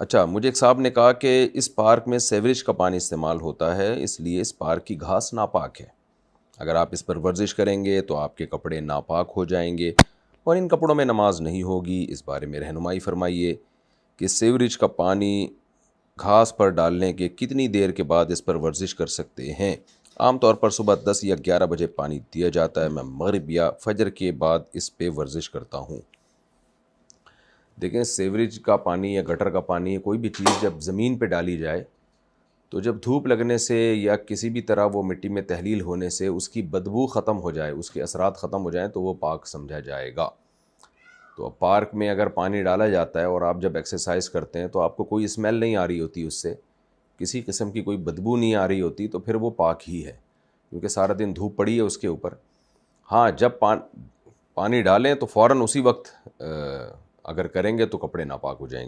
अच्छा, मुझे एक साहब ने कहा कि इस पार्क में सीवरेज का पानी इस्तेमाल होता है, इसलिए इस पार्क की घास नापाक है। अगर आप इस पर वर्जिश करेंगे तो आपके कपड़े नापाक हो जाएंगे और इन कपड़ों में नमाज नहीं होगी। इस बारे में रहनुमाई फरमाइए कि सीवरेज का पानी घास पर डालने के कितनी देर के बाद इस पर वर्जिश कर सकते हैं। आमतौर पर सुबह 10 या 11 बजे पानी दिया जाता है। मैं मगरिब या फजर के बाद इस पे वर्जिश करता हूँ। देखें, सीवरेज का पानी या गटर का पानी, कोई भी चीज़ जब ज़मीन पे डाली जाए तो जब धूप लगने से या किसी भी तरह वो मिट्टी में तहलील होने से उसकी बदबू ख़त्म हो जाए, उसके असरात ख़त्म हो जाएं, तो वो पाक समझा जाएगा। तो अब पार्क में अगर पानी डाला जाता है और आप जब एक्सरसाइज करते हैं तो आपको कोई स्मेल नहीं आ रही होती, उससे किसी किस्म की कोई बदबू नहीं आ रही होती, तो फिर वो पाक ही है, क्योंकि सारा दिन धूप पड़ी है उसके ऊपर। हाँ, जब पानी डालें तो फ़ौरन उसी वक्त अगर करेंगे तो कपड़े नापाक हो जाएंगे।